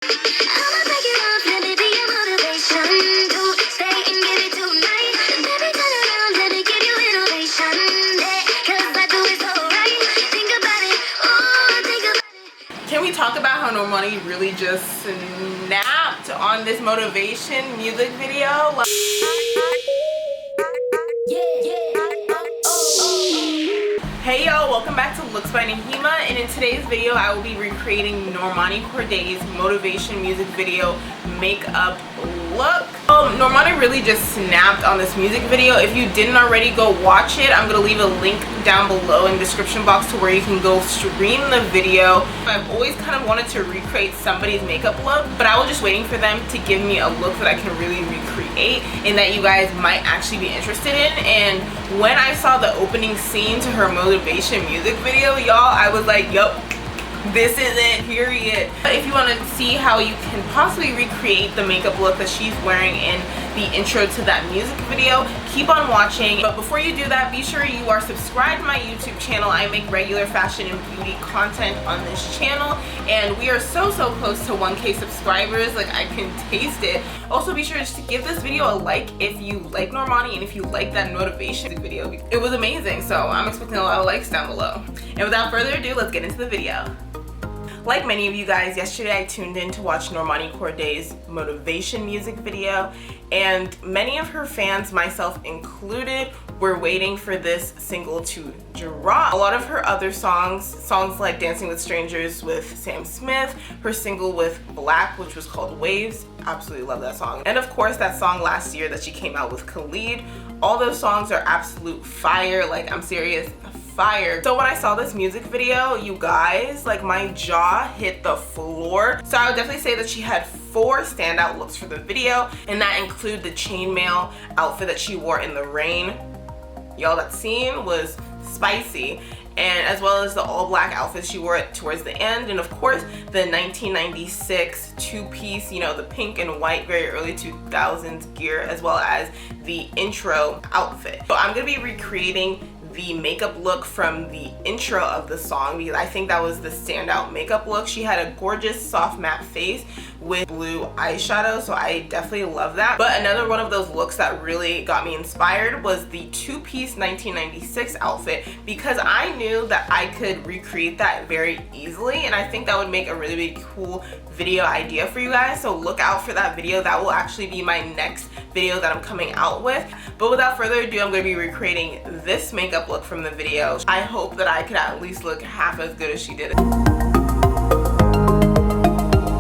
I'ma break it off, let me be your motivation. Don't stay and give it tonight. Baby, turn around, let me give you innovation. Yeah, 'cause I do it so right. Think about it, oh, think about it. Can we talk about how Normani really just snapped on this motivation music video? Hey y'all, welcome back to Looks by Naheemah, and in today's video I will be recreating Normani Kordei's motivation music video makeup look. Normani really just snapped on this music video. If you didn't already, go watch it. I'm gonna leave a link down below in the description box to where you can go stream the video. I've always kind of wanted to recreate somebody's makeup look, but I was just waiting for them to give me a look that I can really recreate and that you guys might actually be interested in. And when I saw the opening scene to her motivation music video, y'all, I was like, yup, this is it, period. If you want to see how you can possibly recreate the makeup look that she's wearing in the intro to that music video, keep on watching. But before you do that, be sure you are subscribed to my YouTube channel. I make regular fashion and beauty content on this channel, and we are so close to 1K subscribers. Like, I can taste it. Also, be sure just to give this video a like if you like Normani and if you like that motivation video. It was amazing, so I'm expecting a lot of likes down below. And without further ado, let's get into the video. Like many of you guys, yesterday I tuned in to watch Normani Kordei's motivation music video, and many of her fans, myself included, were waiting for this single to drop. A lot of her other songs like Dancing with Strangers with Sam Smith, her single with Black, which was called Waves, absolutely love that song, and of course that song last year that she came out with Khalid. All those songs are absolute fire, like, I'm serious, fire. So when I saw this music video, you guys, like, my jaw hit the floor. So I would definitely say that she had 4 standout looks for the video, and that include the chainmail outfit that she wore in the rain. Y'all, that scene was spicy. And as well as the all black outfit she wore towards the end, and of course the 1996 two-piece, you know, the pink and white very early 2000s gear, as well as the intro outfit. So I'm gonna be recreating the makeup look from the intro of the song because I think that was the standout makeup look. She had a gorgeous soft matte face with blue eyeshadow, so I definitely love that. But another one of those looks that really got me inspired was the two-piece 1996 outfit, because I knew that I could recreate that very easily, and I think that would make a really cool video idea for you guys. So look out for that video. That will actually be my next video that I'm coming out with. But without further ado, I'm going to be recreating this makeup look from the video. I hope that I could at least look half as good as she did.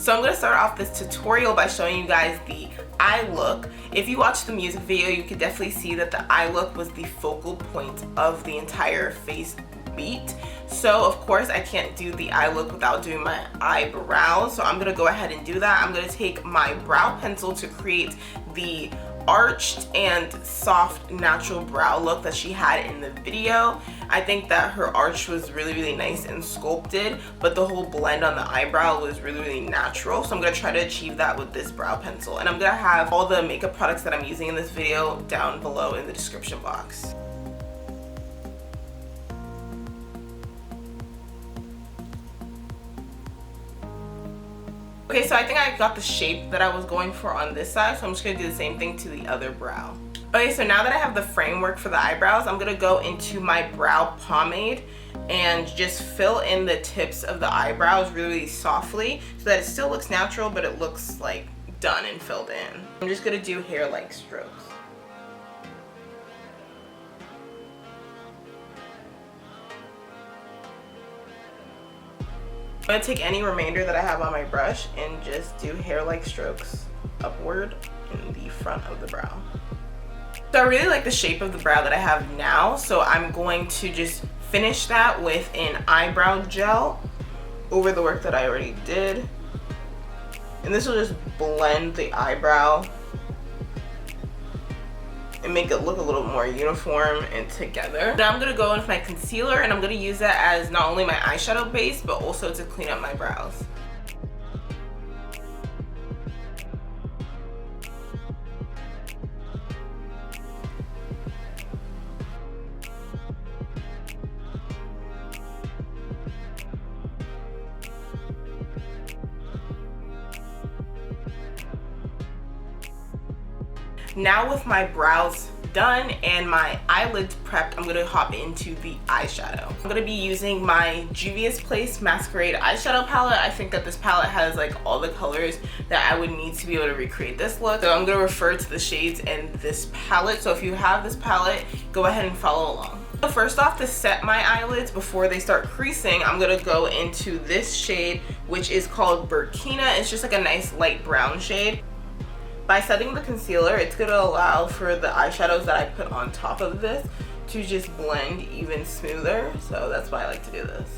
So I'm going to start off this tutorial by showing you guys the eye look. If you watch the music video, you could definitely see that the eye look was the focal point of the entire face beat. So of course I can't do the eye look without doing my eyebrows, so I'm gonna go ahead and do that. I'm gonna take my brow pencil to create the arched and soft natural brow look that she had in the video. I think that her arch was really nice and sculpted, but the whole blend on the eyebrow was really natural. So I'm gonna try to achieve that with this brow pencil, and I'm gonna have all the makeup products that I'm using in this video down below in the description box. Okay, so I think I got the shape that I was going for on this side, so I'm just going to do the same thing to the other brow. Okay, so now that I have the framework for the eyebrows, I'm going to go into my brow pomade and just fill in the tips of the eyebrows really softly so that it still looks natural, but it looks like done and filled in. I'm just going to do hair-like strokes. I'm going to take any remainder that I have on my brush and just do hair-like strokes upward in the front of the brow. So I really like the shape of the brow that I have now, so I'm going to just finish that with an eyebrow gel over the work that I already did. And this will just blend the eyebrow and make it look a little more uniform and together. Now I'm going to go in with my concealer, and I'm going to use that as not only my eyeshadow base but also to clean up my brows. Now with my brows done and my eyelids prepped, I'm gonna hop into the eyeshadow. I'm gonna be using my Juvias Place Masquerade eyeshadow palette. I think that this palette has like all the colors that I would need to be able to recreate this look. So I'm gonna refer to the shades in this palette. So if you have this palette, go ahead and follow along. So first off, to set my eyelids before they start creasing, I'm gonna go into this shade, which is called Burkina. It's just like a nice light brown shade. By setting the concealer, it's going to allow for the eyeshadows that I put on top of this to just blend even smoother. So that's why I like to do this.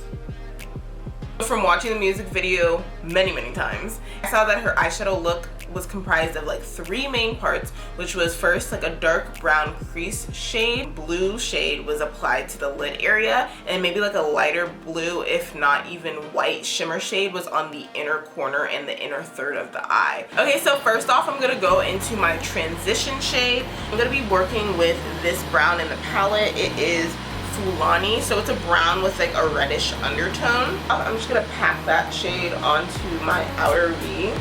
From watching the music video many times, I saw that her eyeshadow look was comprised of like 3 main parts, which was first like a dark brown crease shade, blue shade was applied to the lid area, and maybe like a lighter blue, if not even white shimmer shade was on the inner corner and the inner third of the eye. Okay, so first off, I'm gonna go into my transition shade. I'm gonna be working with this brown in the palette. It is Fulani, so it's a brown with like a reddish undertone. I'm just gonna pack that shade onto my outer V.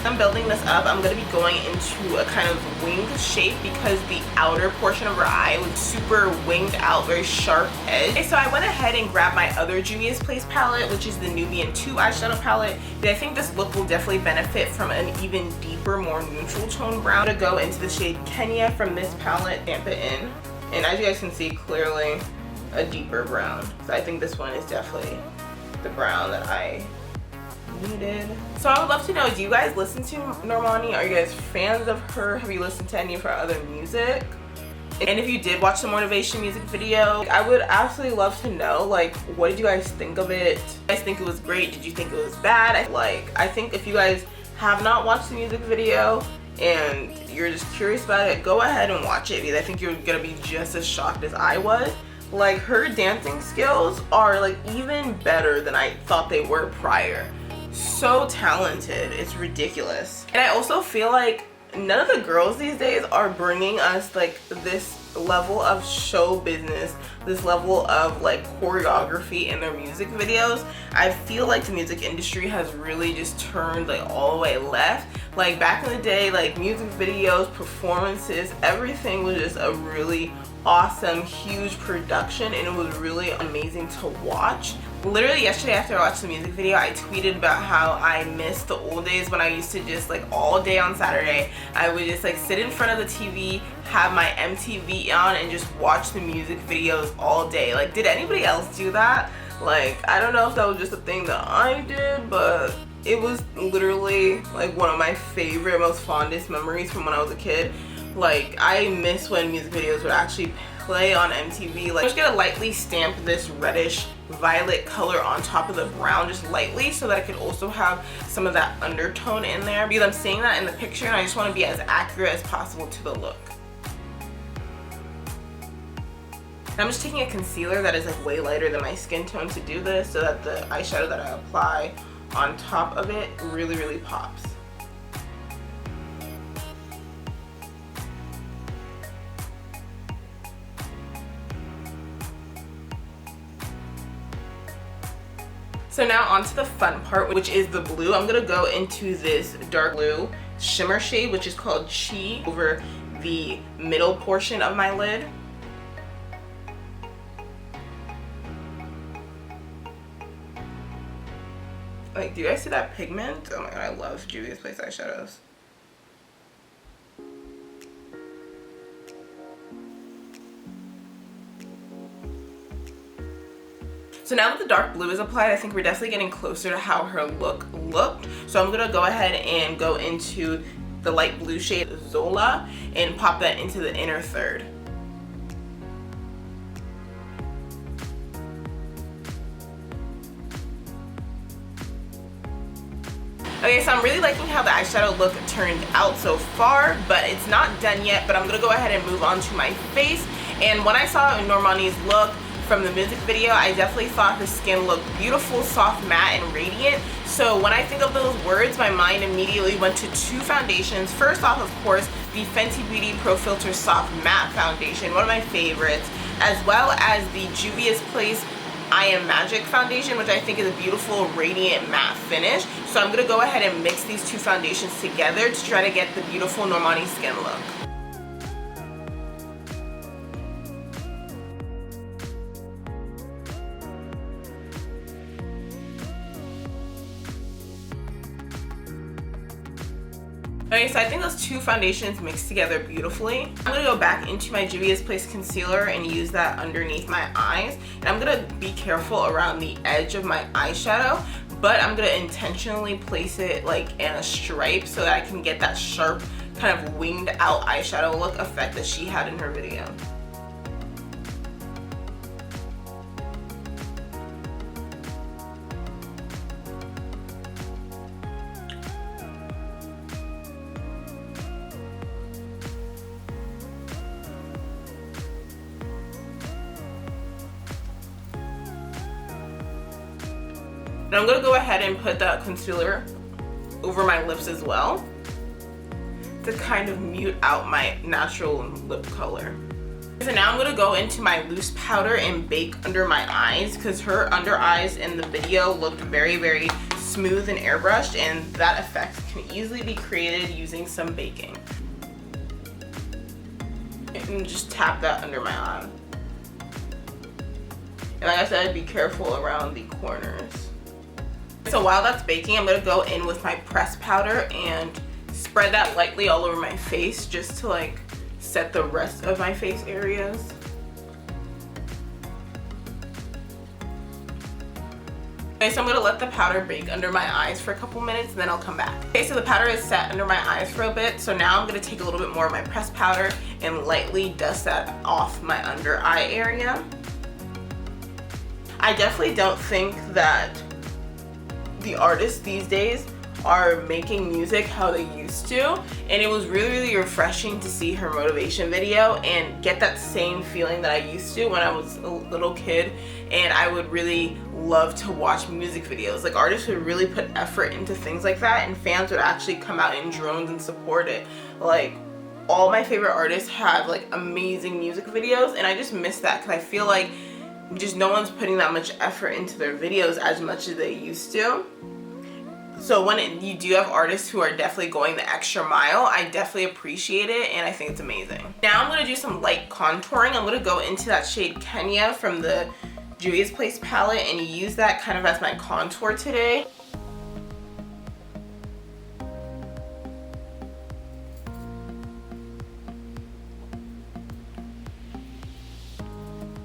I'm building this up. I'm going to be going into a kind of winged shape because the outer portion of her eye looks super winged out, very sharp edge. Okay, so I went ahead and grabbed my other Juvias Place palette, which is the Nubian 2 eyeshadow palette. But I think this look will definitely benefit from an even deeper, more neutral tone brown. I'm going to go into the shade Kenya from this palette, damp it in. And as you guys can see, clearly a deeper brown. So I think this one is definitely the brown that I needed. So I would love to know, do you guys listen to Normani? Are you guys fans of her? Have you listened to any of her other music? And if you did watch the motivation music video, I would absolutely love to know, like, what did you guys think of it? Did you guys think it was great? Did you think it was bad? I think if you guys have not watched the music video and you're just curious about it, go ahead and watch it because I think you're gonna be just as shocked as I was. Like, her dancing skills are like even better than I thought they were prior. So talented, it's ridiculous. And I also feel like none of the girls these days are bringing us like this level of show business, this level of like choreography in their music videos. I feel like the music industry has really just turned like all the way left. Like back in the day, like music videos, performances, everything was just a really awesome, huge production, and it was really amazing to watch. Literally yesterday after I watched the music video, I tweeted about how I missed the old days when I used to just like all day on Saturday, I would just like sit in front of the TV, have my MTV on, and just watch the music videos all day. Like, did anybody else do that? Like, I don't know if that was just a thing that I did, but it was literally like one of my favorite, most fondest memories from when I was a kid. Like, I miss when music videos would actually play on MTV. Like, I'm just gonna lightly stamp this reddish violet color on top of the brown, just lightly, so that I could also have some of that undertone in there, because I'm seeing that in the picture and I just want to be as accurate as possible to the look. I'm just taking a concealer that is like way lighter than my skin tone to do this, so that the eyeshadow that I apply on top of it really pops. So now onto the fun part, which is the blue. I'm gonna go into this dark blue shimmer shade, which is called Chi, over the middle portion of my lid. Like, do you guys see that pigment? Oh my god, I love Juvias Place eyeshadows. So now that the dark blue is applied, I think we're definitely getting closer to how her look looked. So I'm gonna go ahead and go into the light blue shade Zola and pop that into the inner third. Okay, so I'm really liking how the eyeshadow look turned out so far, but it's not done yet. But I'm gonna go ahead and move on to my face. And when I saw Normani's look from the music video, I definitely thought her skin looked beautiful, soft, matte, and radiant. So when I think of those words, my mind immediately went to 2 foundations. First off, of course, the Fenty Beauty Pro Filtr Soft Matte Foundation, one of my favorites, as well as the Juvias Place I Am Magic foundation, which I think is a beautiful radiant matte finish. So I'm going to go ahead and mix these two foundations together to try to get the beautiful Normani skin look. Okay, so I think those two foundations mixed together beautifully. I'm going to go back into my Juvias Place concealer and use that underneath my eyes. And I'm going to be careful around the edge of my eyeshadow, but I'm going to intentionally place it like in a stripe so that I can get that sharp kind of winged out eyeshadow look effect that she had in her video. And I'm going to go ahead and put that concealer over my lips as well to kind of mute out my natural lip color. So now I'm going to go into my loose powder and bake under my eyes, because her under eyes in the video looked very, very smooth and airbrushed, and that effect can easily be created using some baking. And just tap that under my eye. And like I said, be careful around the corners. So while that's baking, I'm going to go in with my pressed powder and spread that lightly all over my face just to like set the rest of my face areas. Okay, so I'm going to let the powder bake under my eyes for a couple minutes and then I'll come back. Okay, so the powder is set under my eyes for a bit, so now I'm going to take a little bit more of my pressed powder and lightly dust that off my under eye area. I definitely don't think that the artists these days are making music how they used to, and it was really, really refreshing to see her motivation video and get that same feeling that I used to when I was a little kid and I would really love to watch music videos. Like, artists would really put effort into things like that and fans would actually come out in drones and support it. Like, all my favorite artists have like amazing music videos, and I just miss that because I feel like just no one's putting that much effort into their videos as much as they used to. So when you do have artists who are definitely going the extra mile, I definitely appreciate it and I think it's amazing. Now I'm going to do some light contouring. I'm going to go into that shade Kenya from the Juvias Place palette and use that kind of as my contour today.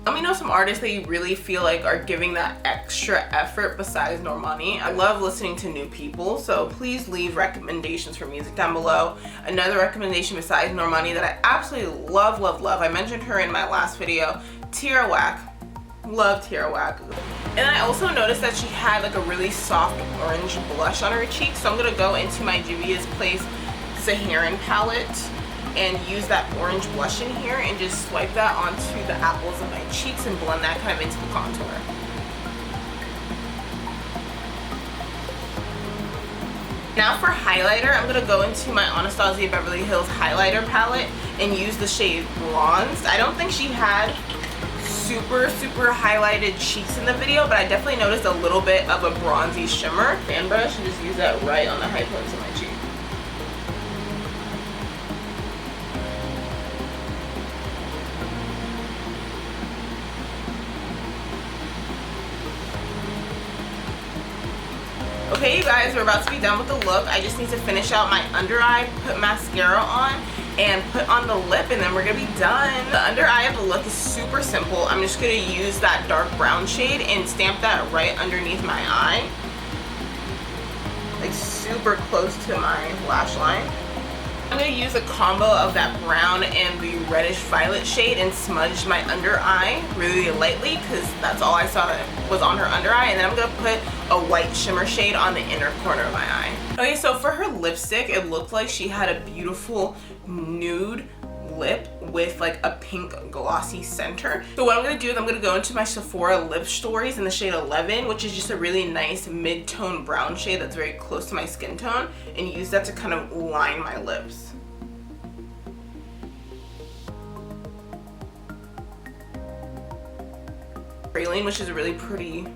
Let me know some artists that you really feel like are giving that extra effort besides Normani. I love listening to new people, so please leave recommendations for music down below. Another recommendation besides Normani that I absolutely love, love, love, I mentioned her in my last video, Tierra Whack. Love Tierra Whack. And I also noticed that she had like a really soft orange blush on her cheeks, so I'm going to go into my Juvias Place Saharan palette and use that orange blush in here and just swipe that onto the apples of my cheeks and blend that kind of into the contour. Now for highlighter, I'm going to go into my Anastasia Beverly Hills highlighter palette and use the shade Bronzed. I don't think she had super highlighted cheeks in the video, but I definitely noticed a little bit of a bronzy shimmer. Fan brush and just use that right on the high points of my cheek. Okay, you guys, we're about to be done with the look. I just need to finish out my under eye, put mascara on, and put on the lip, and then we're gonna be done. The under eye of the look is super simple. I'm just gonna use that dark brown shade and stamp that right underneath my eye, like super close to my lash line. I'm going to use a combo of that brown and the reddish violet shade and smudge my under eye really lightly because that's all I saw that was on her under eye, and then I'm going to put a white shimmer shade on the inner corner of my eye. Okay, so for her lipstick, it looked like she had a beautiful nude lip with like a pink glossy center. So what I'm going to do is I'm going to go into my Sephora Lip Stories in the shade 11, which is just a really nice mid-tone brown shade that's very close to my skin tone, and use that to kind of line my lips. praline, which is a really pretty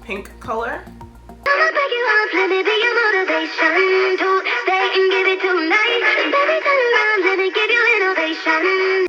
pink color. I'ma break you up, let me be your motivation to stay and give it tonight. And baby, turn around, let me give you innovation.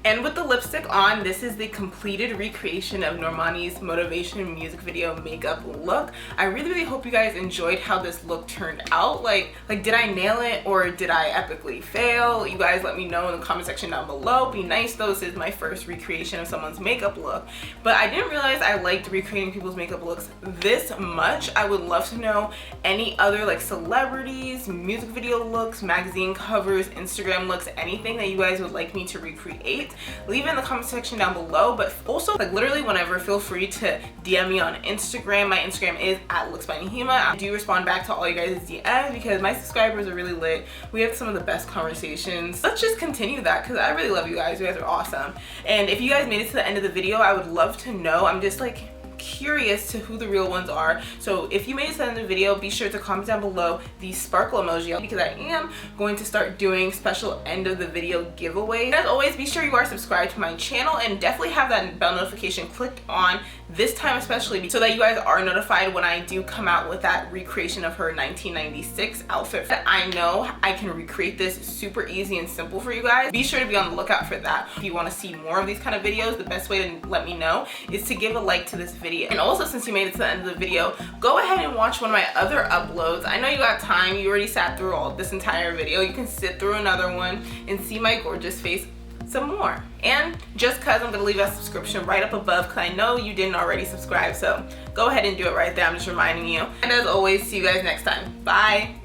And with the lipstick on, this is the completed recreation of Normani's motivation music video makeup look. I really hope you guys enjoyed how this look turned out. Like did I nail it or did I epically fail? You guys let me know in the comment section down below. Be nice though, this is my first recreation of someone's makeup look. But I didn't realize I liked recreating people's makeup looks this much. I would love to know any other like celebrities, music video looks, magazine covers, Instagram looks, anything that you guys would like me to recreate. Leave it in the comment section down below, but also like literally whenever, feel free to DM me on Instagram. My Instagram is @looksbynaheemah. I do respond back to all you guys' DMs because my subscribers are really lit. We have some of the best conversations. Let's just continue that because I really love you guys. You guys are awesome. And if you guys made it to the end of the video, I would love to know. I'm just like curious to who the real ones are. So if you made it to the end of the video, be sure to comment down below the sparkle emoji because I am going to start doing special end of the video giveaways. And as always, be sure you are subscribed to my channel and definitely have that bell notification clicked on this time especially so that you guys are notified when I do come out with that recreation of her 1996 outfit. I know I can recreate this super easy and simple for you guys. Be sure to be on the lookout for that. If you want to see more of these kind of videos, the best way to let me know is to give a like to this video. And also, since you made it to the end of the video, go ahead and watch one of my other uploads. I know you got time, you already sat through all this entire video. You can sit through another one and see my gorgeous face some more. And just cause I'm gonna leave a subscription right up above because I know you didn't already subscribe, so go ahead and do it right there. I'm just reminding you. And as always, see you guys next time. Bye.